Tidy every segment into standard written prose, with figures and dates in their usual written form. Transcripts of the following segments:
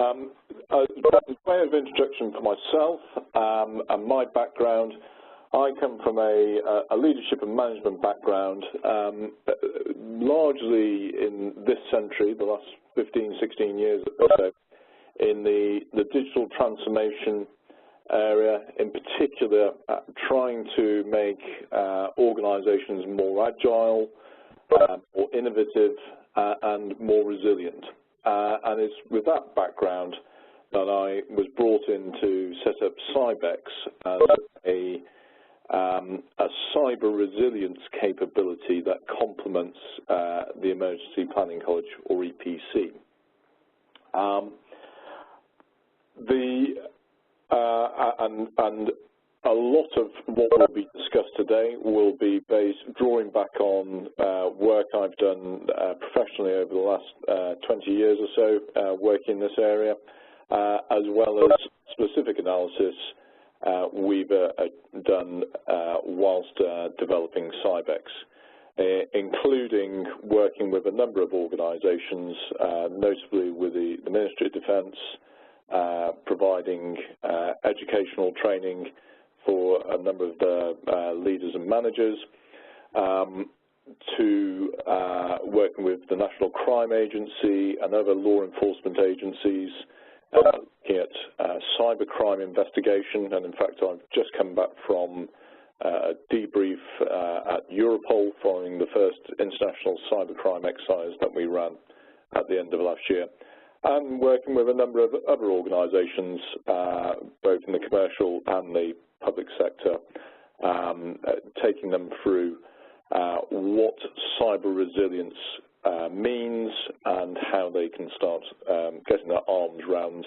As a way of introduction for myself and my background, I come from a leadership and management background, largely in this century, the last 15, 16 years or so, in the digital transformation area, in particular trying to make organizations more agile, more innovative, and more resilient. And it's with that background that I was brought in to set up Cybex as a cyber resilience capability that complements the Emergency Planning College, or EPC. And a lot of what will be discussed today will be drawing back on work I've done professionally over the last 20 years or so working in this area, as well as specific analysis we've done whilst developing Cybex, including working with a number of organisations, notably with the Ministry of Defence, providing educational training for a number of the leaders and managers, to working with the National Crime Agency and other law enforcement agencies, looking at cybercrime investigation. And in fact, I've just come back from a debrief at Europol following the first international cybercrime exercise that we ran at the end of last year, and working with a number of other organisations, both in the commercial and the public sector, taking them through what cyber resilience means and how they can start getting their arms around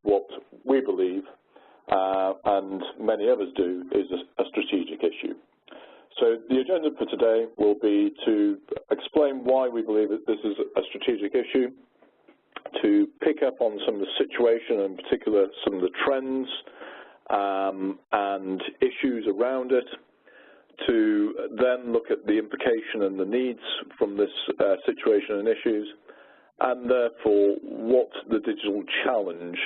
what we believe, and many others do, is a strategic issue. So the agenda for today will be to explain why we believe that this is a strategic issue, to pick up on some of the situation, in particular some of the trends and issues around it, to then look at the implication and the needs from this situation and issues, and therefore what the digital challenge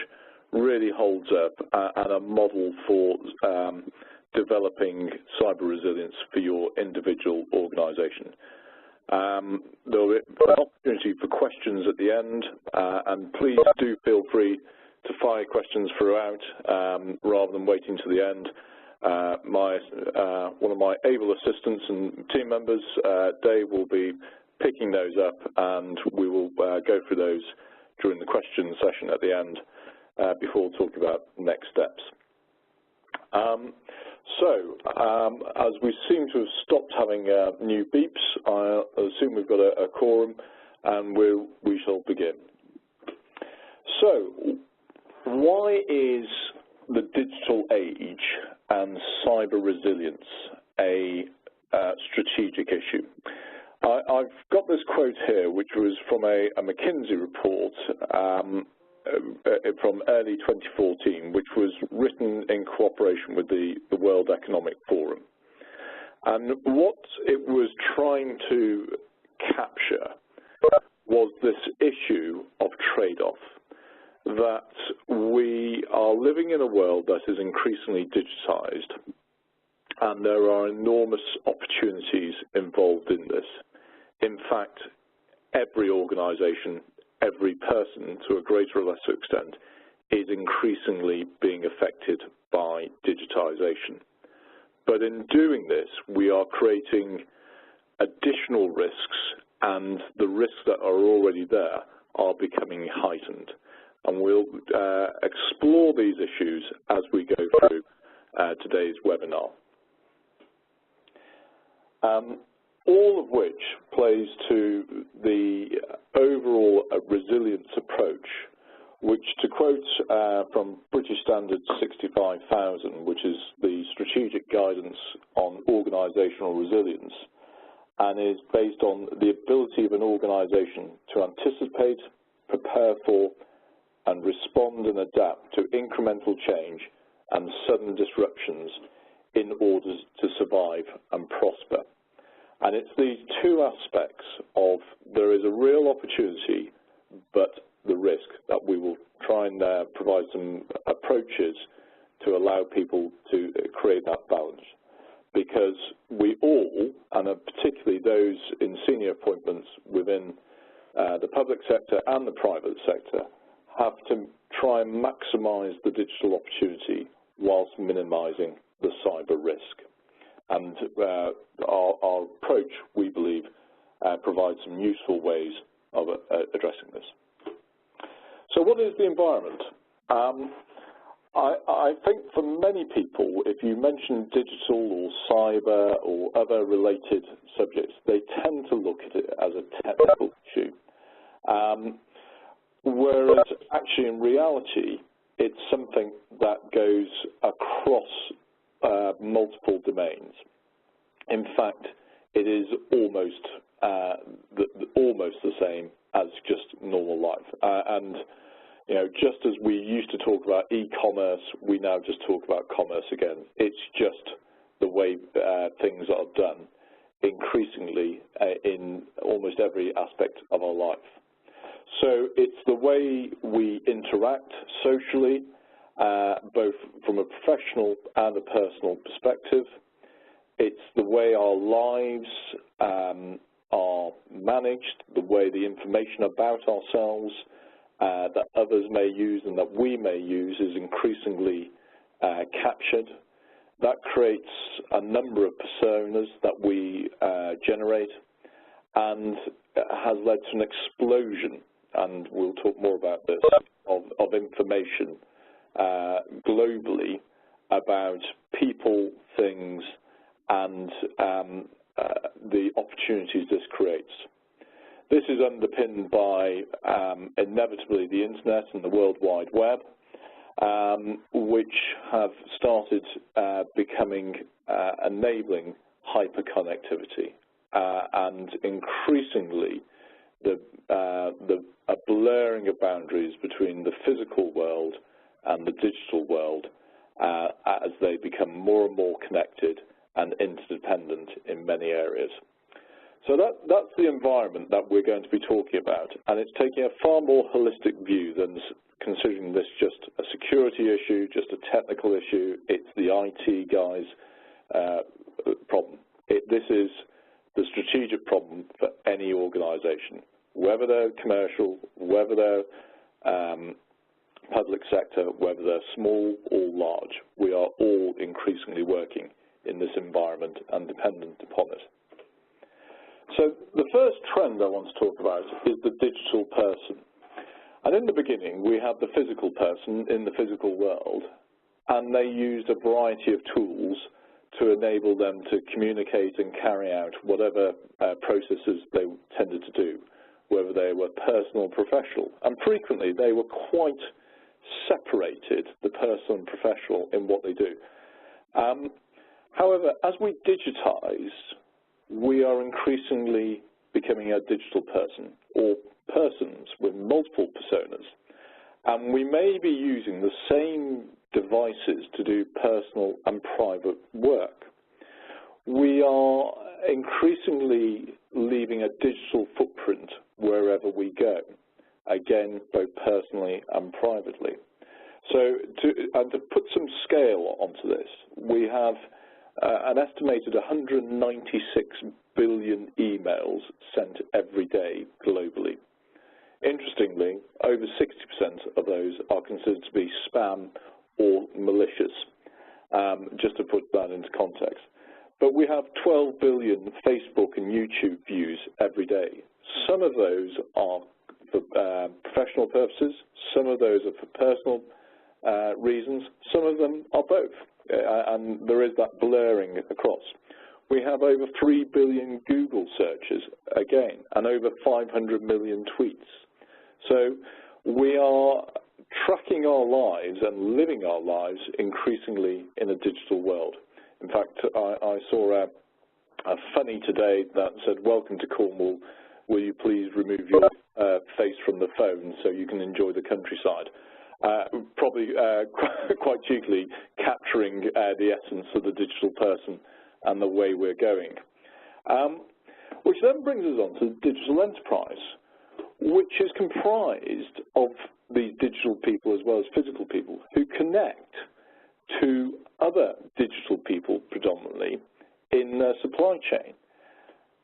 really holds up and a model for developing cyber resilience for your individual organisation. There will be an opportunity for questions at the end, and please do feel free to fire questions throughout rather than waiting to the end. One of my able assistants and team members, Dave, will be picking those up, and we will go through those during the question session at the end before talking about next steps. As we seem to have stopped having new beeps, I assume we've got a quorum, and we shall begin. So, why is the digital age and cyber resilience a strategic issue? I've got this quote here, which was from a McKinsey report from early 2014, which was written in cooperation with the World Economic Forum. And what it was trying to capture was this issue of trade-off, that we are living in a world that is increasingly digitized, and there are enormous opportunities involved in this. In fact, every organization, every person, to a greater or lesser extent, is increasingly being affected by digitization. But in doing this, we are creating additional risks, and the risks that are already there are becoming heightened. And we'll explore these issues as we go through today's webinar. All of which plays to the overall resilience approach, which, to quote from British Standard 65,000, which is the strategic guidance on organisational resilience, and is based on the ability of an organisation to anticipate, prepare for, and respond and adapt to incremental change and sudden disruptions in order to survive and prosper. And it's these two aspects of there is a real opportunity, but the risk, that we will try and provide some approaches to allow people to create that balance. Because we all, and particularly those in senior appointments within the public sector and the private sector, have to try and maximise the digital opportunity whilst minimising the cyber risk. And our approach, we believe, provides some useful ways of addressing this. So what is the environment? I think for many people, if you mention digital or cyber or other related subjects, they tend to look at it as a technical issue. Whereas actually in reality, it's something that goes across multiple domains. In fact, it is almost the same as just normal life. And you know, just as we used to talk about e-commerce, we now just talk about commerce again. It's just the way things are done increasingly in almost every aspect of our life. So it's the way we interact socially, both from a professional and a personal perspective. It's the way our lives are managed, the way the information about ourselves that others may use and that we may use is increasingly captured. That creates a number of personas that we generate and has led to an explosion, and we'll talk more about this, of information globally about people, things, and the opportunities this creates. This is underpinned by, inevitably, the Internet and the World Wide Web, which have started becoming enabling hyperconnectivity, and increasingly a blurring of boundaries between the physical world and the digital world as they become more and more connected and interdependent in many areas. So that's the environment that we're going to be talking about, and it's taking a far more holistic view than considering this just a security issue, just a technical issue. It's the IT guys' problem. This is the strategic problem for any organisation, whether they're commercial, whether they're public sector, whether they're small or large. We are all increasingly working in this environment and dependent upon it. So the first trend I want to talk about is the digital person. And in the beginning, we had the physical person in the physical world, and they used a variety of tools to enable them to communicate and carry out whatever processes they tended to do, whether they were personal or professional. And frequently, they were quite separated, the personal and professional, in what they do. However, as we digitize, we are increasingly becoming a digital person, or persons with multiple personas, and we may be using the same devices to do personal and private work. We are increasingly leaving a digital footprint wherever we go, again, both personally and privately. So to put some scale onto this, we have an estimated 196 billion emails sent every day globally. Interestingly, over 60% of those are considered to be spam or malicious, just to put that into context. But we have 12 billion Facebook and YouTube views every day. Some of those are for professional purposes, some of those are for personal reasons, some of them are both. And there is that blurring across. We have over 3 billion Google searches, again, and over 500 million tweets. So we are tracking our lives and living our lives increasingly in a digital world. In fact, I saw a funny today that said, "Welcome to Cornwall, will you please remove your face from the phone so you can enjoy the countryside?" Probably quite cheekily capturing the essence of the digital person and the way we're going. Which then brings us on to the digital enterprise. which is comprised of these digital people as well as physical people who connect to other digital people predominantly in their supply chain.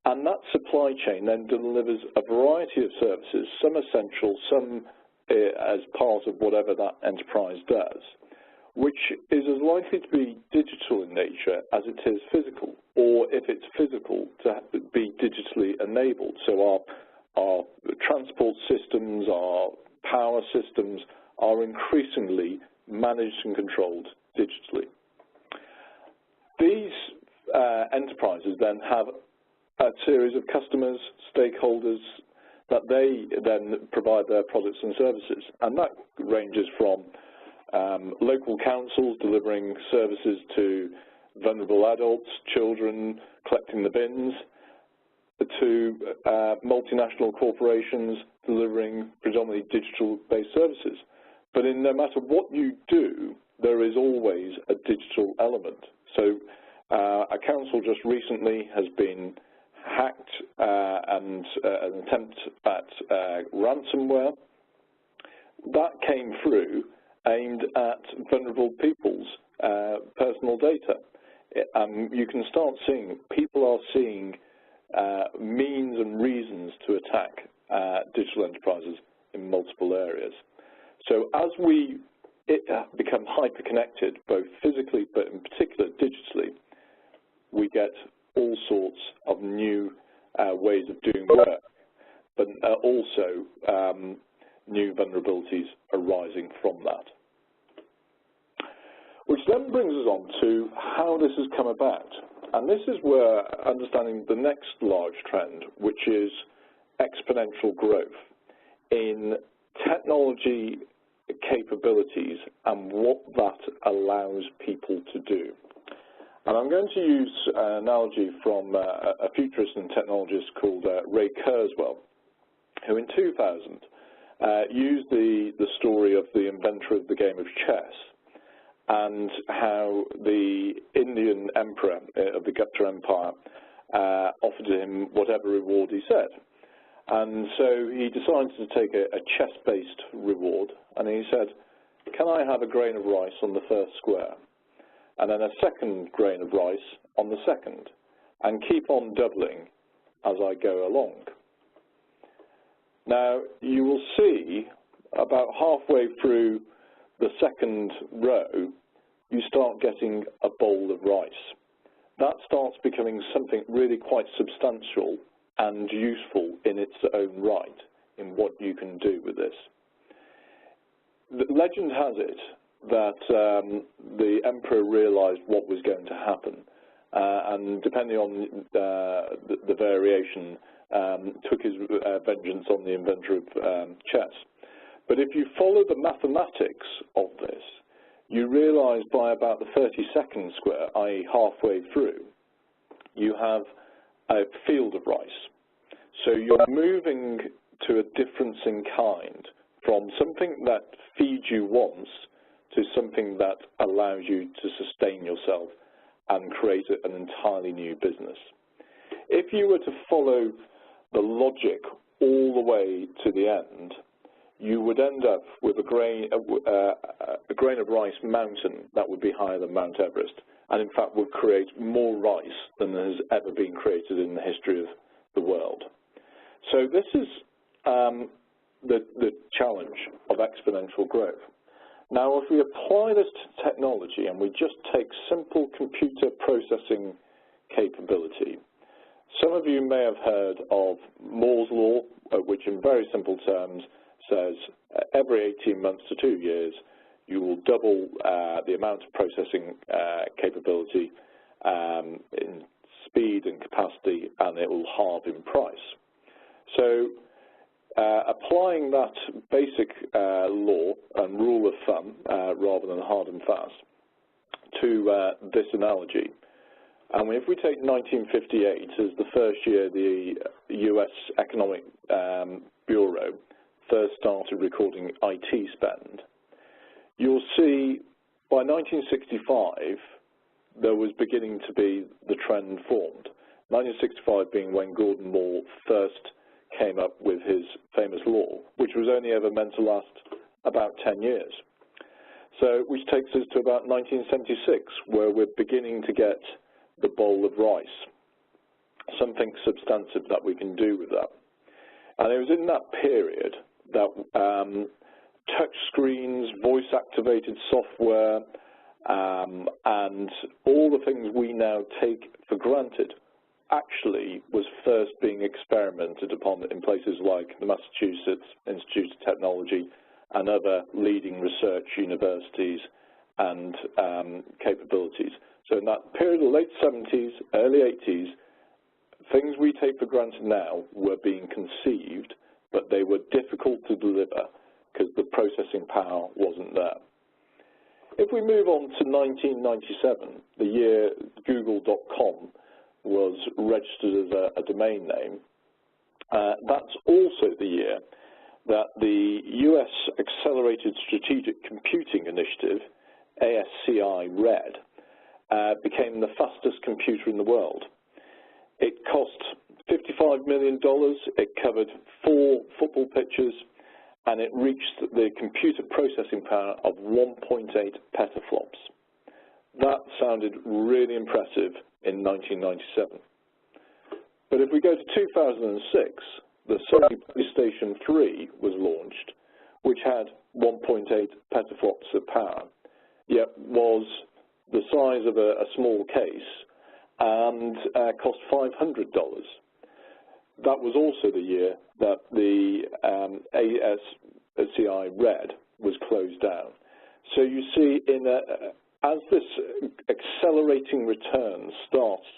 And that supply chain then delivers a variety of services, some essential, some as part of whatever that enterprise does, which is as likely to be digital in nature as it is physical, or if it's physical, to be digitally enabled. So our transport systems, our power systems are increasingly managed and controlled digitally. These enterprises then have a series of customers, stakeholders, that they then provide their products and services. And that ranges from local councils delivering services to vulnerable adults, children, collecting the bins, to multinational corporations delivering predominantly digital-based services. But in no matter what you do, there is always a digital element. So a council just recently has been hacked and an attempt at ransomware. That came through aimed at vulnerable people's personal data. You can start seeing, people are seeing means and reasons to attack digital enterprises in multiple areas. So as we become hyper-connected, both physically but in particular digitally, we get all sorts of new ways of doing work, but also new vulnerabilities arising from that. Which then brings us on to how this has come about. And this is where understanding the next large trend, which is exponential growth in technology capabilities and what that allows people to do. And I'm going to use an analogy from a futurist and technologist called Ray Kurzweil, who in 2000 used the story of the inventor of the game of chess and how the Indian emperor of the Gupta Empire offered him whatever reward he said. And so he decided to take a chess-based reward, and he said, can I have a grain of rice on the first square? And then a second grain of rice on the second, and keep on doubling as I go along. Now, you will see about halfway through the second row, you start getting a bowl of rice. That starts becoming something really quite substantial and useful in its own right in what you can do with this. The legend has it that the emperor realized what was going to happen and depending on the variation took his vengeance on the inventor of chess. But if you follow the mathematics of this, you realize by about the 32nd square, i.e. halfway through, you have a field of rice. So you're moving to a difference in kind from something that feeds you once to something that allows you to sustain yourself and create an entirely new business. If you were to follow the logic all the way to the end, you would end up with a grain of rice mountain that would be higher than Mount Everest, and in fact would create more rice than has ever been created in the history of the world. So this is the challenge of exponential growth. Now, if we apply this to technology and we just take simple computer processing capability, some of you may have heard of Moore's Law, which in very simple terms says every 18 months to 2 years, you will double the amount of processing capability in speed and capacity, and it will halve in price. So applying that basic law and rule of thumb, rather than hard and fast, to this analogy, and if we take 1958 as the first year the US Economic Bureau first started recording IT spend, you'll see by 1965 there was beginning to be the trend formed. 1965 being when Gordon Moore first came up with his famous law, which was only ever meant to last about 10 years. So, which takes us to about 1976, where we're beginning to get the bowl of rice, something substantive that we can do with that. And it was in that period that touch screens, voice-activated software, and all the things we now take for granted actually was first being experimented upon in places like the Massachusetts Institute of Technology and other leading research universities and capabilities. So in that period of the late 70s, early 80s, things we take for granted now were being conceived, but they were difficult to deliver because the processing power wasn't there. If we move on to 1997, the year Google.com was registered as a domain name, that's also the year that the US Accelerated Strategic Computing Initiative, ASCI RED, became the fastest computer in the world. It cost $55 million, it covered 4 football pitches, and it reached the computer processing power of 1.8 petaflops. That sounded really impressive in 1997. But if we go to 2006, the Sony PlayStation 3 was launched, which had 1.8 petaflops of power, yet was the size of a small case and cost $500. That was also the year that the ASCI RED was closed down. So you see, as this accelerating return starts,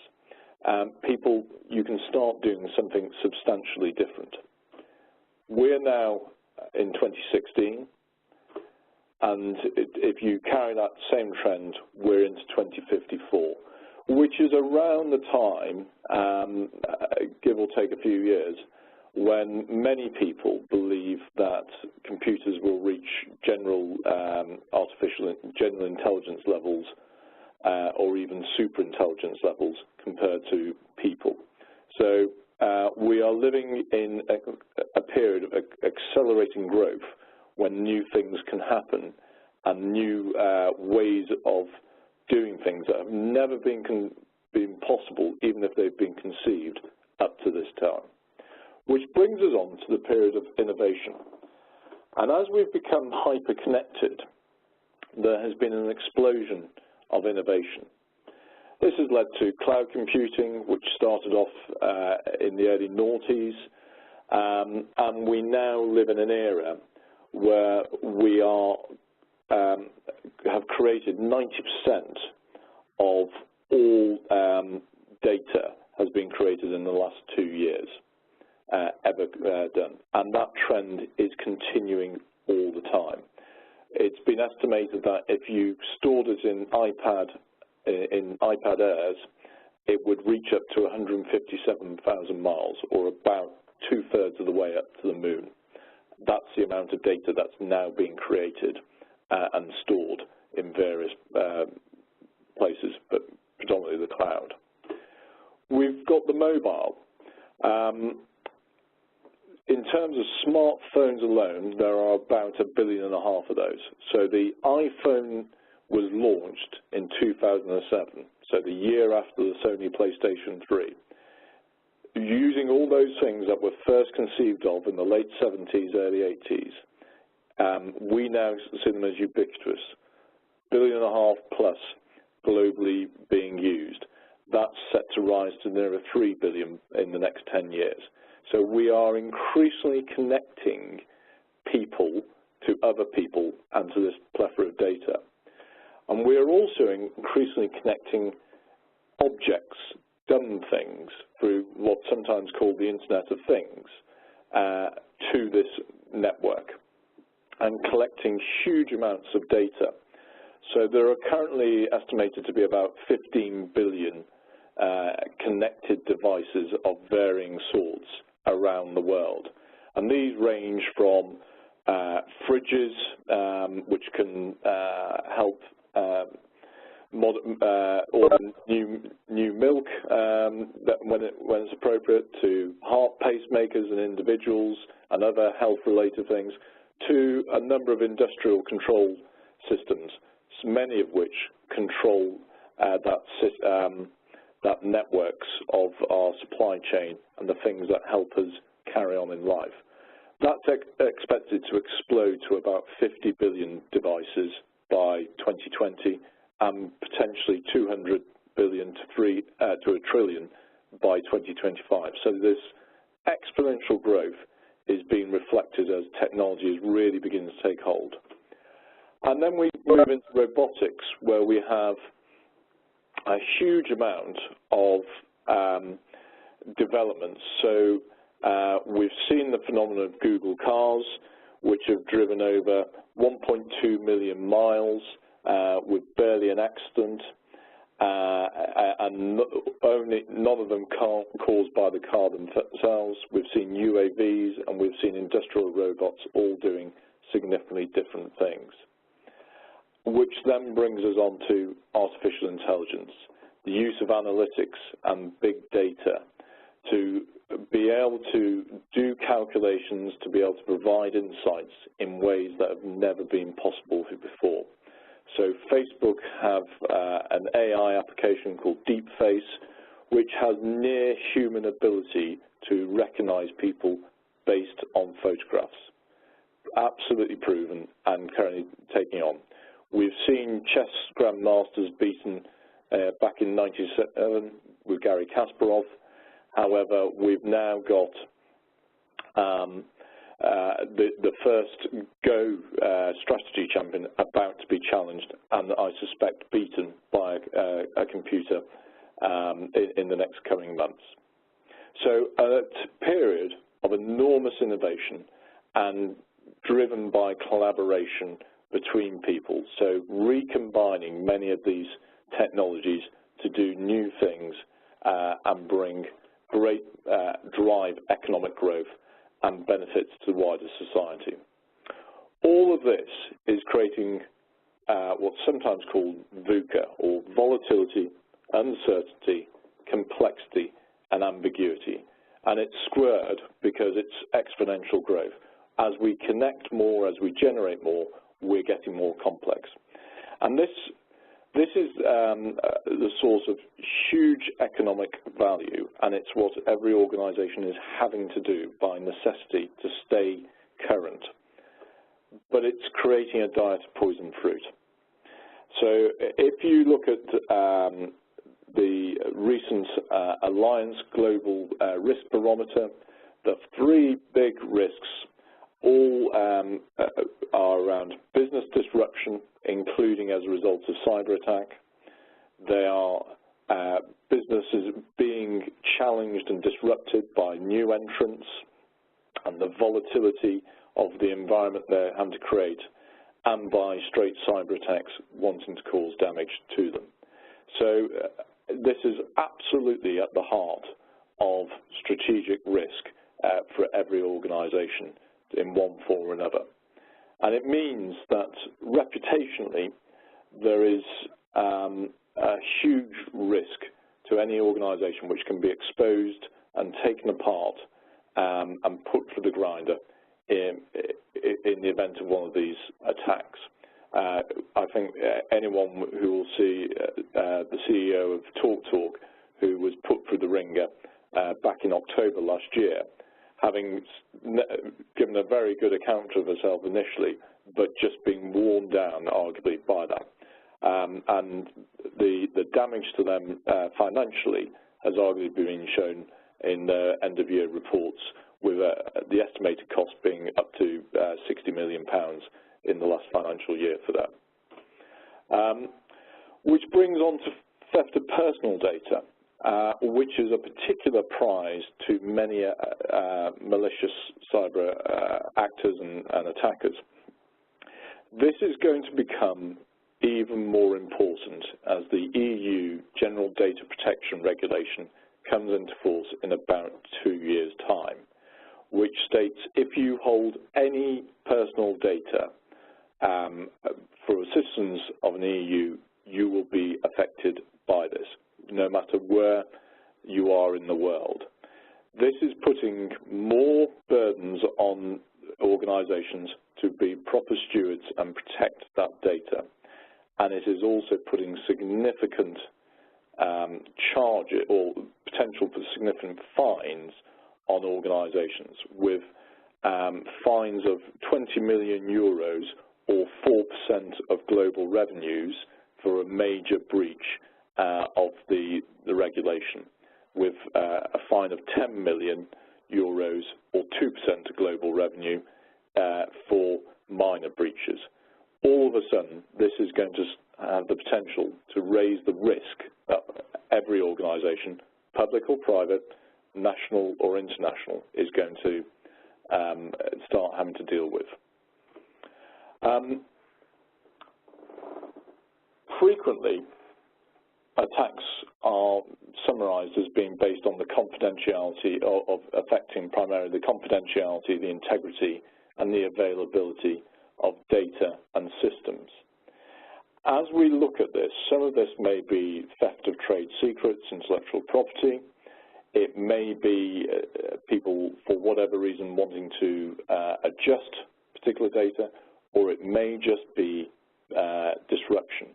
you can start doing something substantially different. We're now in 2016, and if you carry that same trend, we're into 2054, which is around the time, give or take a few years, when many people believe that computers will reach general intelligence levels or even super intelligence levels compared to people. So we are living in a period of accelerating growth when new things can happen and new ways of doing things that have never been possible, even if they've been conceived up to this time. Which brings us on to the period of innovation. And as we've become hyper-connected, there has been an explosion of innovation. This has led to cloud computing, which started off in the early noughties, and we now live in an era where we have created 90% of all data has been created in the last 2 years. Ever done, and that trend is continuing all the time. It's been estimated that if you stored it in iPad Airs, it would reach up to 157,000 miles, or about 2/3 of the way up to the moon. That's the amount of data that's now being created and stored in various places, but predominantly the cloud. We've got the mobile. In terms of smartphones alone, there are about 1.5 billion of those. So the iPhone was launched in 2007, so the year after the Sony PlayStation 3. Using all those things that were first conceived of in the late 70s, early 80s, we now see them as ubiquitous. 1.5 billion plus globally being used. That's set to rise to nearer 3 billion in the next 10 years. So we are increasingly connecting people to other people and to this plethora of data. And we are also increasingly connecting objects, dumb things, through what's sometimes called the Internet of Things, to this network and collecting huge amounts of data. So there are currently estimated to be about 15 billion connected devices of varying sorts around the world. And these range from fridges, which can help order new milk when it's appropriate, to heart pacemakers in individuals and other health-related things, to a number of industrial control systems, many of which control that networks of our supply chain and the things that help us carry on in life. That's expected to explode to about 50 billion devices by 2020 and potentially 200 billion to a trillion by 2025. So this exponential growth is being reflected as technology is really beginning to take hold. And then we move into robotics, where we have a huge amount of developments. So we've seen the phenomenon of Google cars, which have driven over 1.2 million miles with barely an accident, and none of them caused by the car themselves. We've seen UAVs and we've seen industrial robots all doing significantly different things, which then brings us on to artificial intelligence, the use of analytics and big data to be able to do calculations, to be able to provide insights in ways that have never been possible before. So Facebook have an AI application called DeepFace, which has near human ability to recognize people based on photographs. Absolutely proven and currently taking on. We've seen chess grandmasters beaten back in 1997 with Garry Kasparov. However, we've now got the first Go strategy champion about to be challenged, and I suspect beaten by a computer in the next coming months. So a period of enormous innovation and driven by collaboration between people, so recombining many of these technologies to do new things and bring great drive economic growth and benefits to the wider society. All of this is creating what's sometimes called VUCA, or volatility, uncertainty, complexity, and ambiguity. And it's squared because it's exponential growth. As we connect more, as we generate more, we're getting more complex. And this is the source of huge economic value, and it's what every organization is having to do by necessity to stay current. But it's creating a diet of poisoned fruit. So if you look at the recent Alliance Global Risk Barometer, the three big risks all are around business disruption, including as a result of cyber attack. They are businesses being challenged and disrupted by new entrants and the volatility of the environment they're having to create, and by straight cyber attacks wanting to cause damage to them. So this is absolutely at the heart of strategic risk for every organization in one form or another. And it means that reputationally there is a huge risk to any organization which can be exposed and taken apart and put through the grinder in the event of one of these attacks. I think anyone who will see the CEO of TalkTalk, who was put through the ringer back in October last year, having given a very good account of herself initially, but just being worn down arguably by that. And the damage to them financially has arguably been shown in the end-of-year reports, with the estimated cost being up to £60 million in the last financial year for that. Which brings on to theft of personal data, which is a particular prize to many malicious cyber actors and attackers. This is going to become even more important as the EU General Data Protection Regulation comes into force in about 2 years' time, which states if you hold any personal data for citizens of an EU, you will be affected by this, no matter where you the world. This is putting more burdens on organisations to be proper stewards and protect that data. And it is also putting significant charge or potential for significant fines on organisations, with fines of 20 million euros or 4% of global revenues for a major breach of the regulation, with a fine of 10 million euros or 2% of global revenue for minor breaches. All of a sudden, this is going to have the potential to raise the risk that every organisation, public or private, national or international, is going to start having to deal with. Frequently, attacks are summarised as being based on the confidentiality of affecting primarily the confidentiality, the integrity and the availability of data and systems. As we look at this, some of this may be theft of trade secrets, intellectual property. It may be people, for whatever reason, wanting to adjust particular data, or it may just be disruption.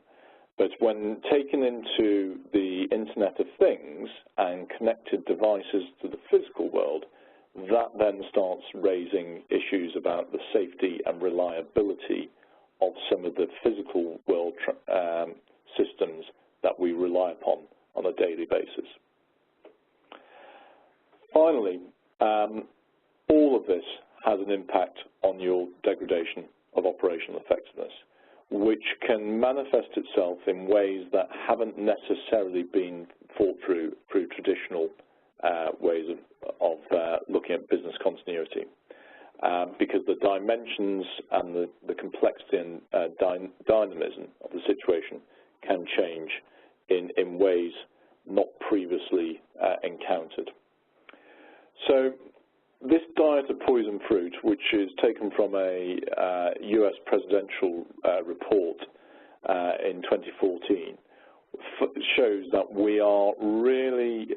But when taken into the Internet of Things and connected devices to the physical world, that then starts raising issues about the safety and reliability of some of the physical world systems that we rely upon on a daily basis. Finally, all of this has an impact on your degradation of operational effectiveness, which can manifest itself in ways that haven't necessarily been thought through traditional ways of looking at business continuity, because the dimensions and the complexity and dynamism of the situation can change in ways not previously encountered. So this diet of poison fruit, which is taken from a US presidential report in 2014, shows that we are really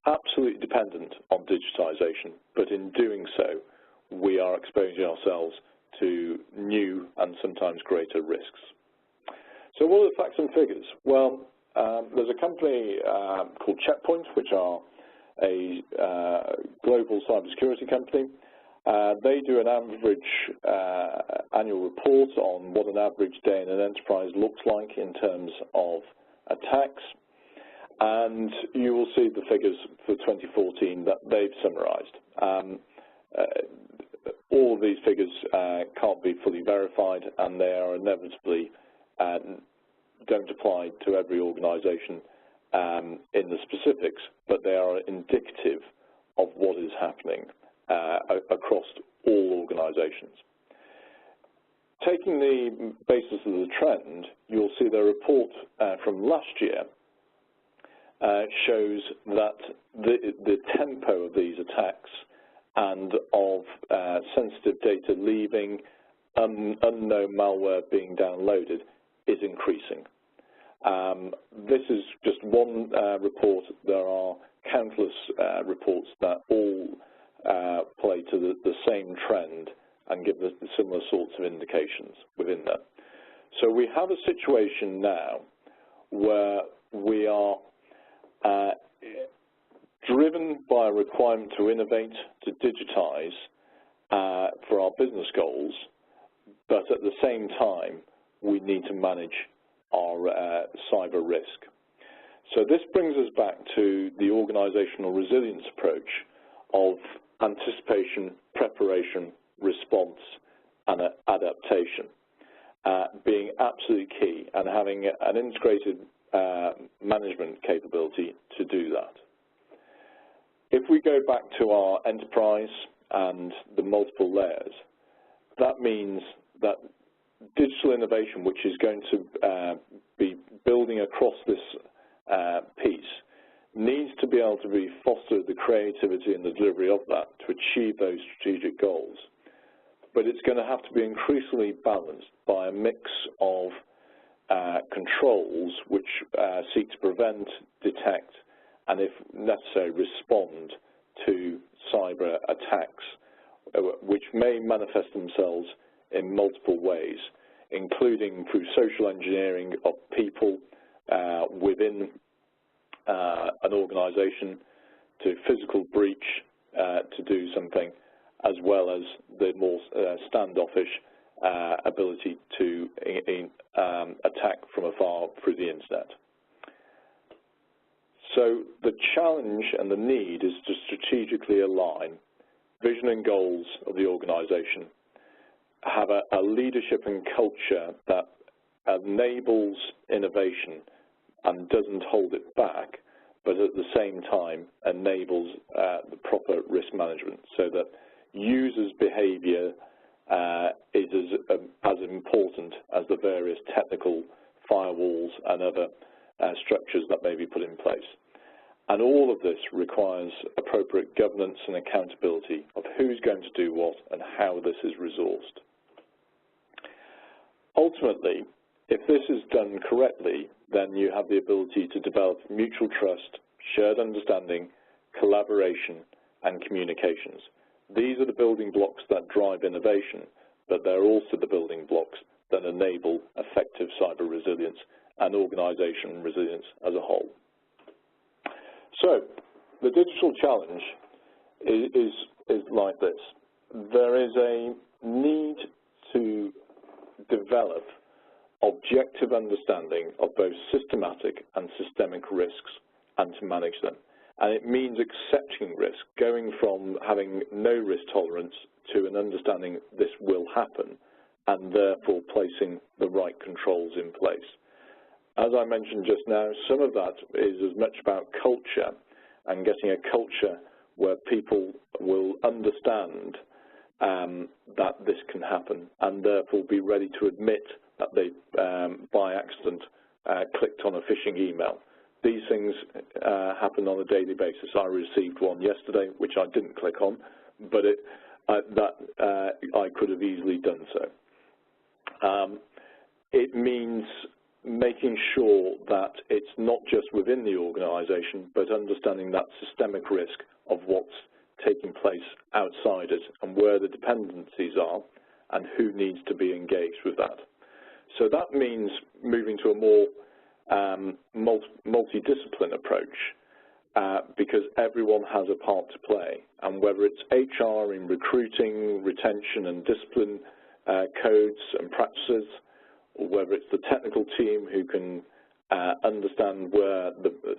absolutely dependent on digitisation, but in doing so, we are exposing ourselves to new and sometimes greater risks. So what are the facts and figures? Well, there's a company called Checkpoint, which are a global cybersecurity company. They do an average annual report on what an average day in an enterprise looks like in terms of attacks, and you will see the figures for 2014 that they've summarised. All of these figures can't be fully verified, and they are inevitably don't apply to every organisation in the specifics, but they are indicative of what is happening across all organisations. Taking the basis of the trend, you'll see the report from last year shows that the tempo of these attacks and of sensitive data leaving, unknown malware being downloaded is increasing. This is just one report. There are countless reports that all play to the same trend and give the similar sorts of indications within that. So we have a situation now where we are driven by a requirement to innovate, to digitize for our business goals, but at the same time we need to manage our cyber risk. So this brings us back to the organisational resilience approach of anticipation, preparation, response and adaptation being absolutely key, and having an integrated management capability to do that. If we go back to our enterprise and the multiple layers, that means that digital innovation, which is going to be building across this piece, needs to be able to be foster the creativity and the delivery of that to achieve those strategic goals. But it's going to have to be increasingly balanced by a mix of controls which seek to prevent, detect and if necessary respond to cyber attacks, which may manifest themselves in multiple ways, including through social engineering of people within an organisation, to physical breach to do something, as well as the more standoffish ability to attack from afar through the internet. So the challenge and the need is to strategically align vision and goals of the organisation, have a leadership and culture that enables innovation and doesn't hold it back, but at the same time enables the proper risk management, so that users' behaviour is as important as the various technical firewalls and other structures that may be put in place. And all of this requires appropriate governance and accountability of who's going to do what and how this is resourced. Ultimately, if this is done correctly, then you have the ability to develop mutual trust, shared understanding, collaboration, and communications. These are the building blocks that drive innovation, but they're also the building blocks that enable effective cyber resilience and organisation resilience as a whole. So, the digital challenge is like this. There is a need to develop objective understanding of both systematic and systemic risks and to manage them. And it means accepting risk, going from having no risk tolerance to an understanding this will happen, and therefore placing the right controls in place. As I mentioned just now, some of that is as much about culture and getting a culture where people will understand that this can happen and therefore be ready to admit that they, by accident, clicked on a phishing email. These things happen on a daily basis. I received one yesterday, which I didn't click on, but I could have easily done so. It means making sure that it's not just within the organisation, but understanding that systemic risk of what's taking place outside it and where the dependencies are and who needs to be engaged with that. So that means moving to a more multidiscipline approach because everyone has a part to play, and whether it's HR in recruiting, retention and discipline codes and practices, or whether it's the technical team who can understand where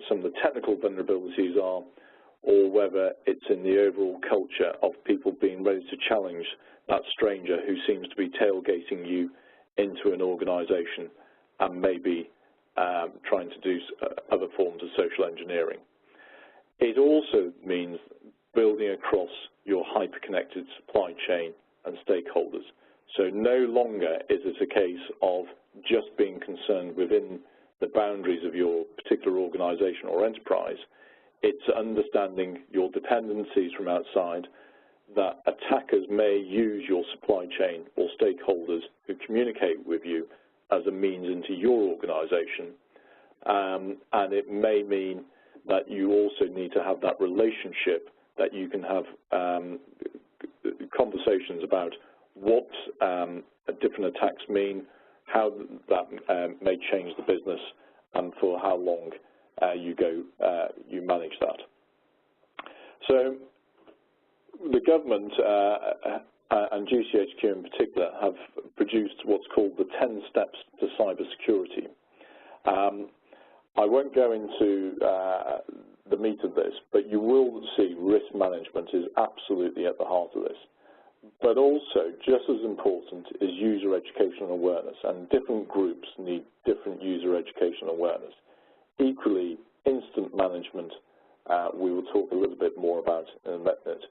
some of the technical vulnerabilities are, or whether it's in the overall culture of people being ready to challenge that stranger who seems to be tailgating you into an organisation and maybe trying to do other forms of social engineering. It also means building across your hyper-connected supply chain and stakeholders. So no longer is it a case of just being concerned within the boundaries of your particular organisation or enterprise. It's understanding your dependencies from outside, that attackers may use your supply chain or stakeholders who communicate with you as a means into your organisation. And it may mean that you also need to have that relationship, that you can have conversations about what different attacks mean, how that may change the business, and for how long you manage that. So the government and GCHQ in particular have produced what's called the 10 steps to cybersecurity. I won't go into the meat of this, but you will see risk management is absolutely at the heart of this. But also, just as important is user education and awareness, and different groups need different user education and awareness. Equally, incident management, we will talk a little bit more about in a minute,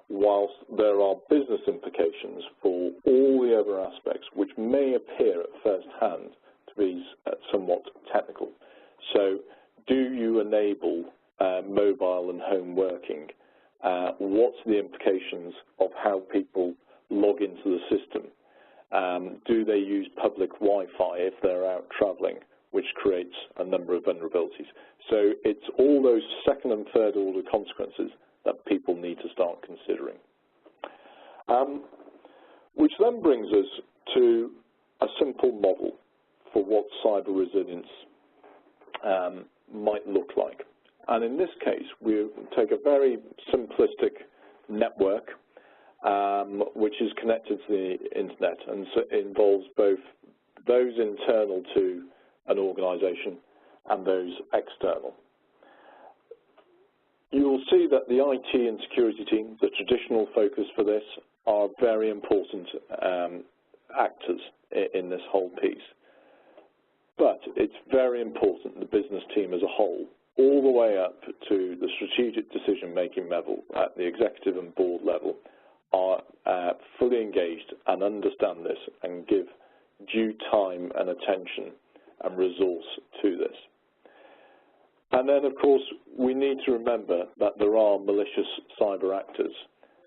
whilst there are business implications for all the other aspects, which may appear at first hand to be somewhat technical. So, do you enable mobile and home working? What's the implications of how people log into the system? Do they use public Wi-Fi if they're out travelling? which creates a number of vulnerabilities. So it's all those second and third order consequences that people need to start considering. Which then brings us to a simple model for what cyber resilience might look like. And in this case, we take a very simplistic network which is connected to the internet, and so it involves both those internal to an organisation and those external. You will see that the IT and security team, the traditional focus for this, are very important actors in this whole piece. But it's very important the business team as a whole, all the way up to the strategic decision-making level at the executive and board level, are fully engaged and understand this and give due time and attention and resource to this. And then, of course, we need to remember that there are malicious cyber actors,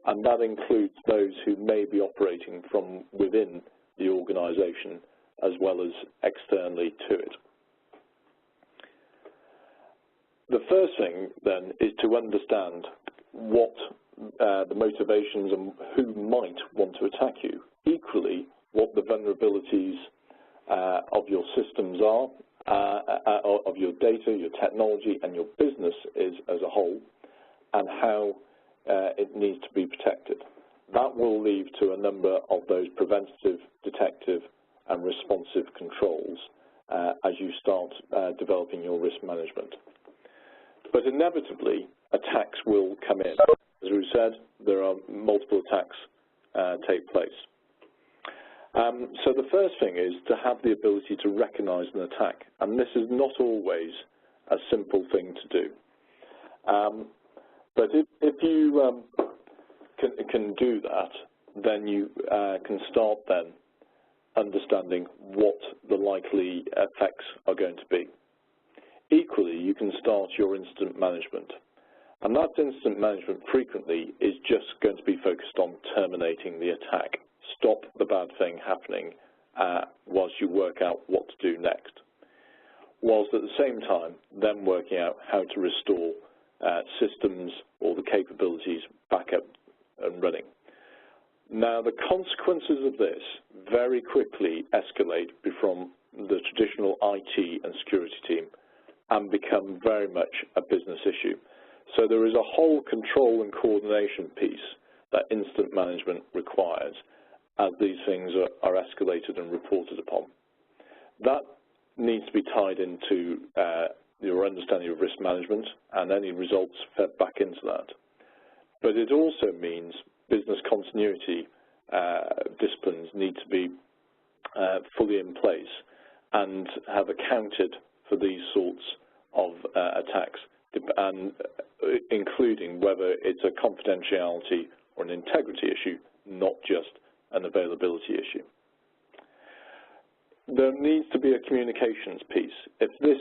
and that includes those who may be operating from within the organisation as well as externally to it. The first thing, then, is to understand what the motivations and who might want to attack you. Equally, what the vulnerabilities of your systems are, of your data, your technology, and your business is as a whole, and how it needs to be protected. That will lead to a number of those preventative, detective, and responsive controls as you start developing your risk management. But inevitably, attacks will come in. As we said, there are multiple attacks take place. So the first thing is to have the ability to recognize an attack, and this is not always a simple thing to do. But if you can do that, then you can start then understanding what the likely effects are going to be. Equally, you can start your incident management. And that incident management frequently is just going to be focused on terminating the attack. Stop the bad thing happening whilst you work out what to do next. Whilst at the same time, then working out how to restore systems or the capabilities back up and running. Now, the consequences of this very quickly escalate from the traditional IT and security team and become very much a business issue. So there is a whole control and coordination piece that incident management requires as these things are escalated and reported upon. That needs to be tied into your understanding of risk management and any results fed back into that. But it also means business continuity disciplines need to be fully in place and have accounted for these sorts of attacks, and including whether it's a confidentiality or an integrity issue, not just an availability issue. There needs to be a communications piece. If this,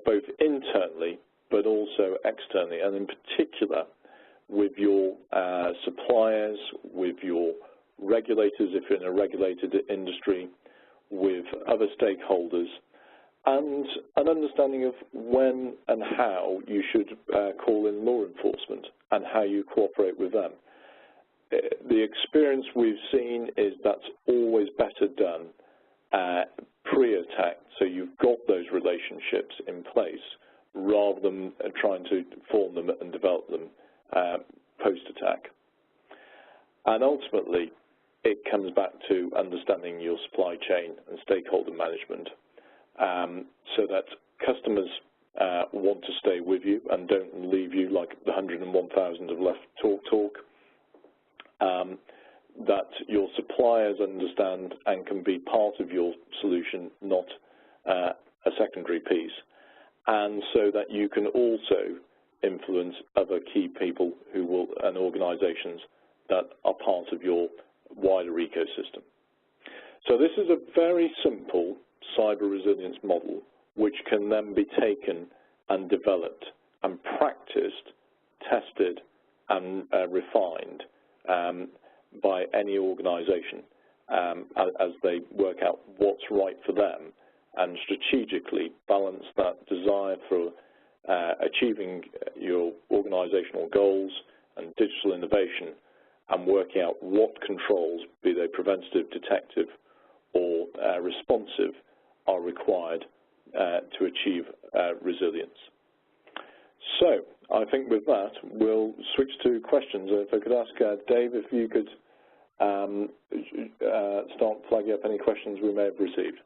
both internally but also externally, and in particular with your suppliers, with your regulators if you're in a regulated industry, with other stakeholders, and an understanding of when and how you should call in law enforcement and how you cooperate with them. The experience we've seen is that's always better done pre-attack, so you've got those relationships in place rather than trying to form them and develop them post-attack. And ultimately, it comes back to understanding your supply chain and stakeholder management so that customers want to stay with you and don't leave you like the 101,000 have left talk. That your suppliers understand and can be part of your solution, not a secondary piece, and so that you can also influence other key people who will, and organisations that are part of your wider ecosystem. So this is a very simple cyber resilience model which can then be taken and developed and practiced, tested and refined by any organisation as they work out what's right for them and strategically balance that desire for achieving your organisational goals and digital innovation, and working out what controls, be they preventative, detective, or responsive, are required to achieve resilience. So I think with that, we'll switch to questions. If I could ask Dave if you could start flagging up any questions we may have received.